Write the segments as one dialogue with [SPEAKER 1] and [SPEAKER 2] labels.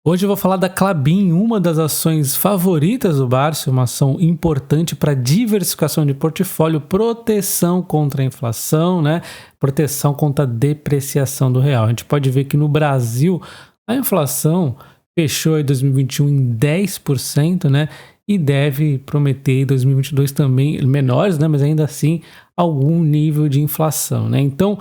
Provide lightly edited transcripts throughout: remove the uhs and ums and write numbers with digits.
[SPEAKER 1] Hoje eu vou falar da Klabin, uma das ações favoritas do Barsi, uma ação importante para diversificação de portfólio, proteção contra a inflação, né? Proteção contra a depreciação do real. A gente pode ver que no Brasil a inflação fechou em 2021 em 10%, né? E deve prometer em 2022 também menores, né? Mas ainda assim algum nível de inflação, né? Então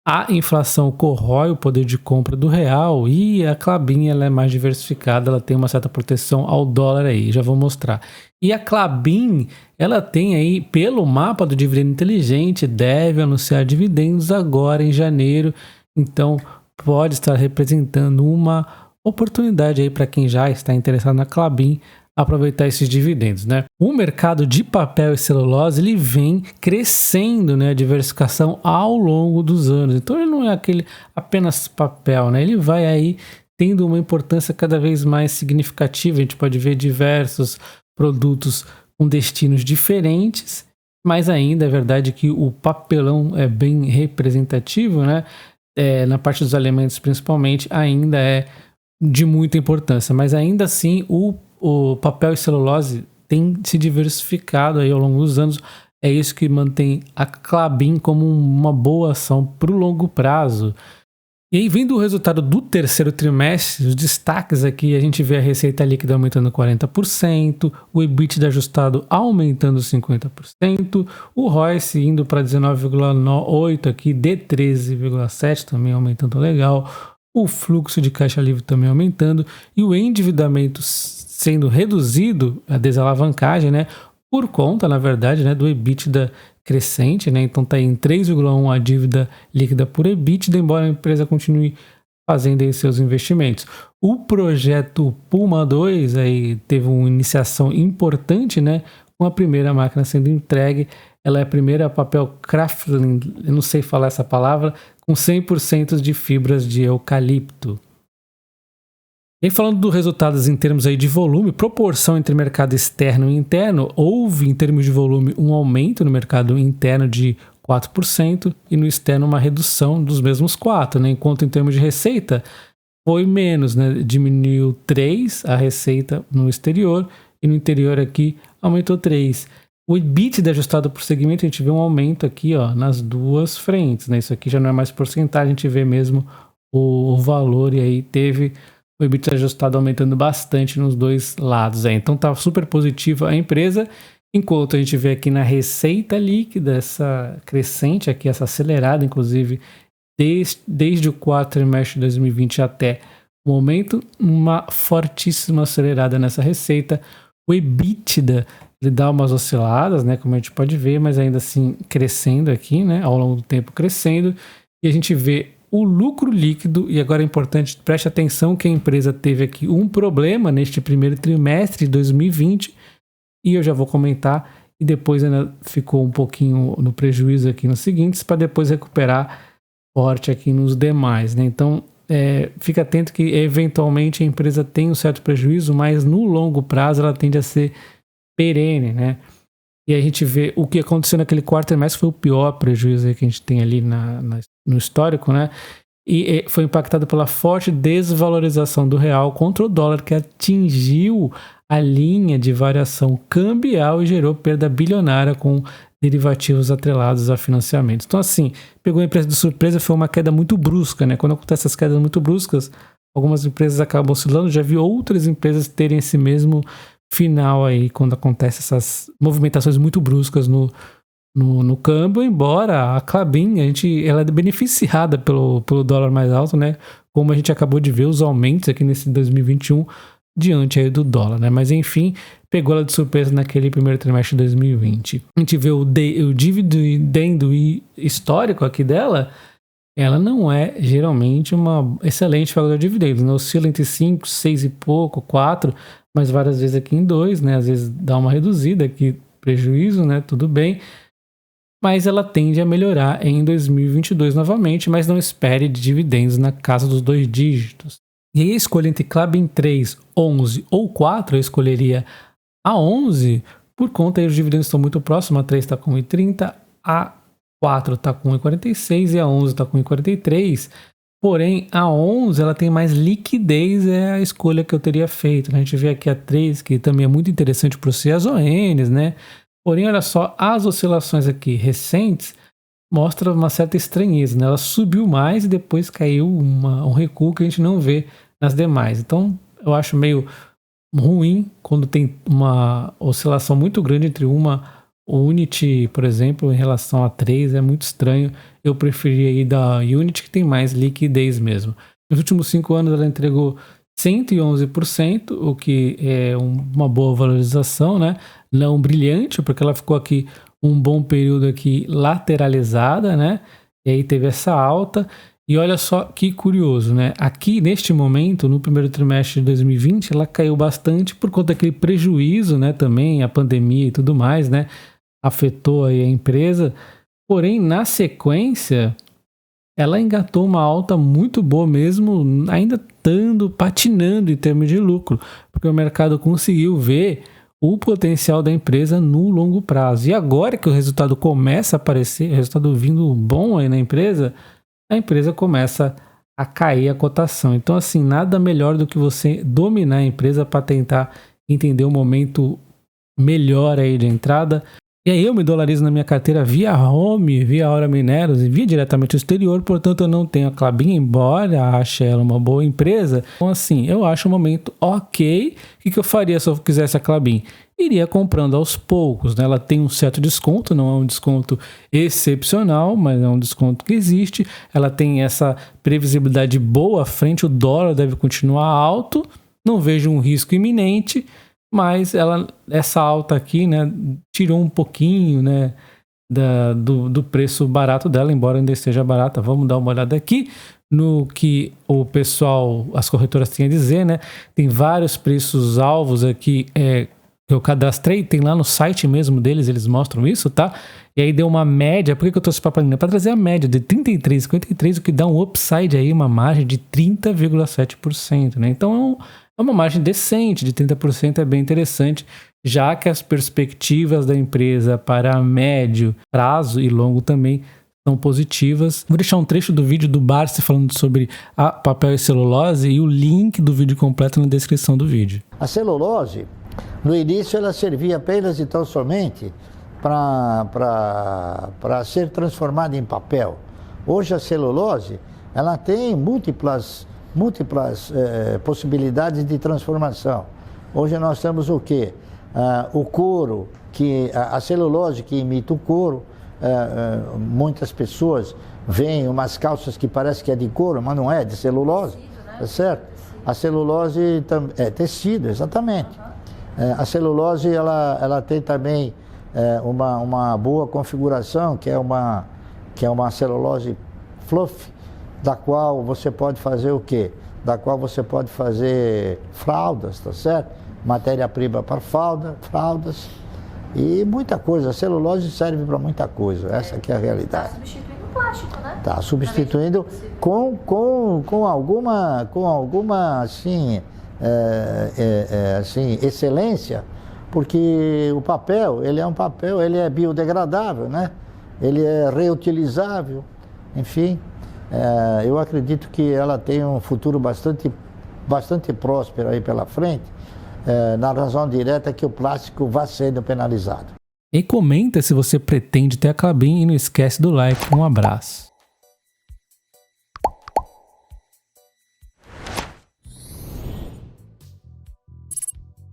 [SPEAKER 1] a inflação corrói o poder de compra do real e a Klabin ela é mais diversificada, ela tem uma certa proteção ao dólar aí, já vou mostrar. E a Klabin, ela tem aí, pelo mapa do dividendo inteligente, deve anunciar dividendos agora em janeiro, então pode estar representando uma oportunidade aí para quem já está interessado na Klabin, aproveitar esses dividendos, né? O mercado de papel e celulose ele vem crescendo, né? A diversificação ao longo dos anos. Então ele não é aquele apenas papel, né? Ele vai aí tendo uma importância cada vez mais significativa. A gente pode ver diversos produtos com destinos diferentes, mas ainda é verdade que o papelão é bem representativo, né? Na parte dos alimentos principalmente ainda é de muita importância, mas ainda assim o papel e celulose tem se diversificado aí ao longo dos anos. É isso que mantém a Klabin como uma boa ação para o longo prazo. E aí, vendo o resultado do terceiro trimestre, os destaques aqui, a gente vê a receita líquida aumentando 40%, o EBITDA ajustado aumentando 50%, o ROIC indo para 19,8% aqui, de 13,7% também aumentando legal, o fluxo de caixa livre também aumentando e o endividamento sendo reduzido, a desalavancagem, né, por conta, na verdade, né, do EBITDA crescente, né, então está em 3,1 a dívida líquida por EBITDA, embora a empresa continue fazendo aí seus investimentos. O projeto Puma 2 aí teve uma iniciação importante, né, com a primeira máquina sendo entregue. Ela é a primeira papel Kraftlin, eu não sei falar essa palavra, com 100% de fibras de eucalipto. E falando dos resultados em termos aí de volume, proporção entre mercado externo e interno, houve em termos de volume um aumento no mercado interno de 4% e no externo uma redução dos mesmos 4%, né? Enquanto em termos de receita foi menos, né? Diminuiu 3% a receita no exterior e no interior aqui aumentou 3%. O EBITDA ajustado por segmento, a gente vê um aumento aqui, ó, nas duas frentes, né? Isso aqui já não é mais porcentagem, a gente vê mesmo o valor e aí teve o EBITDA ajustado aumentando bastante nos dois lados. Então tá super positiva a empresa, enquanto a gente vê aqui na receita líquida, essa crescente aqui, essa acelerada, inclusive, desde o quarto trimestre de 2020 até o momento, uma fortíssima acelerada nessa receita. O EBITDA, ele dá umas osciladas, né, como a gente pode ver, mas ainda assim crescendo aqui, né, ao longo do tempo crescendo, e a gente vê o lucro líquido, e agora é importante, preste atenção que a empresa teve aqui um problema neste primeiro trimestre de 2020, e eu já vou comentar, e depois ainda ficou um pouquinho no prejuízo aqui nos seguintes, para depois recuperar forte aqui nos demais, né? Então, fica atento que eventualmente a empresa tem um certo prejuízo, mas no longo prazo ela tende a ser perene, né? E a gente vê o que aconteceu naquele quarto trimestre foi o pior prejuízo que a gente tem ali no histórico, né? E foi impactado pela forte desvalorização do real contra o dólar, que atingiu a linha de variação cambial e gerou perda bilionária com derivativos atrelados a financiamentos. Então, assim, pegou a empresa de surpresa, foi uma queda muito brusca, né? Quando acontecem essas quedas muito bruscas, algumas empresas acabam oscilando. Já vi outras empresas terem esse mesmo final aí, quando acontecem essas movimentações muito bruscas no câmbio, embora a Klabin, ela é beneficiada pelo dólar mais alto, né? Como a gente acabou de ver os aumentos aqui nesse 2021 diante aí do dólar, né? Mas enfim, pegou ela de surpresa naquele primeiro trimestre de 2020. A gente vê o dividendo histórico aqui dela, ela não é geralmente uma excelente pagadora de dividendos, né? Oscila entre 5, 6 e pouco, 4, mas várias vezes aqui em 2, né? Às vezes dá uma reduzida aqui, prejuízo, né? Tudo bem. Mas ela tende a melhorar em 2022 novamente, mas não espere de dividendos na casa dos 2 dígitos. E aí a escolha entre Klabin 3, 11 ou 4, eu escolheria a 11, por conta aí os dividendos estão muito próximos, a 3 está com 1,30, a 4 está com 1,46 e a 11 está com 1,43. Porém, a 11 ela tem mais liquidez, é a escolha que eu teria feito. A gente vê aqui a 3, que também é muito interessante para os CSONs, né? Porém, olha só, as oscilações aqui recentes mostram uma certa estranheza, né? Ela subiu mais e depois caiu um recuo que a gente não vê nas demais. Então, eu acho meio ruim quando tem uma oscilação muito grande entre uma Unity, por exemplo, em relação a 3, é muito estranho. Eu preferia ir da Unity, que tem mais liquidez mesmo. Nos últimos 5 anos ela entregou 111%, o que é uma boa valorização, né? Não brilhante, porque ela ficou aqui um bom período aqui lateralizada, né? E aí teve essa alta. E olha só que curioso, né? Aqui neste momento, no primeiro trimestre de 2020, ela caiu bastante por conta daquele prejuízo, né? Também a pandemia e tudo mais, né? Afetou aí a empresa. Porém, na sequência, ela engatou uma alta muito boa mesmo, ainda estando patinando em termos de lucro, porque o mercado conseguiu ver o potencial da empresa no longo prazo. E agora que o resultado começa a aparecer, o resultado vindo bom aí na empresa, a empresa começa a cair a cotação. Então, assim, nada melhor do que você dominar a empresa para tentar entender o momento melhor aí de entrada. E aí eu me dolarizo na minha carteira via Home, via Aura Mineros e via diretamente o exterior, portanto eu não tenho a Klabin, embora ache ela uma boa empresa. Então assim, eu acho o momento ok. O que eu faria se eu quisesse a Klabin? Iria comprando aos poucos, né? Ela tem um certo desconto, não é um desconto excepcional, mas é um desconto que existe. Ela tem essa previsibilidade boa à frente, o dólar deve continuar alto, não vejo um risco iminente. Mas essa alta aqui, né, tirou um pouquinho, né, do preço barato dela, embora ainda esteja barata. Vamos dar uma olhada aqui no que o pessoal, as corretoras têm a dizer, né? Tem vários preços alvos aqui que eu cadastrei, tem lá no site mesmo deles, eles mostram isso, tá? E aí deu uma média, por que eu trouxe para a planilha? Para trazer a média de 33,53, o que dá um upside aí, uma margem de 30,7%, né? Então é uma margem decente, de 30% é bem interessante, já que as perspectivas da empresa para médio prazo e longo também são positivas. Vou deixar um trecho do vídeo do Barsi falando sobre a papel e celulose e o link do vídeo completo na descrição do vídeo.
[SPEAKER 2] A celulose, no início, ela servia apenas e tão somente para ser transformada em papel. Hoje a celulose, ela tem múltiplas possibilidades de transformação. Hoje nós temos o quê? O couro, a celulose que imita o couro. Muitas pessoas veem umas calças que parece que é de couro, mas não é, de celulose, tá certo? A celulose é tecido, exatamente. A celulose ela tem também uma boa configuração, que é uma celulose fluff, da qual você pode fazer o quê? Da qual você pode fazer fraldas, tá certo? Matéria-prima para fraldas e muita coisa. A celulose serve para muita coisa, essa aqui é a realidade.
[SPEAKER 3] Está substituindo o plástico, né?
[SPEAKER 2] Está substituindo com alguma assim, excelência, porque o papel, ele é biodegradável, né? Ele é reutilizável, enfim. Eu acredito que ela tem um futuro bastante próspero aí pela frente, na razão direta que o plástico vai sendo penalizado.
[SPEAKER 1] E comenta se você pretende ter a Klabin e não esquece do like. Um abraço.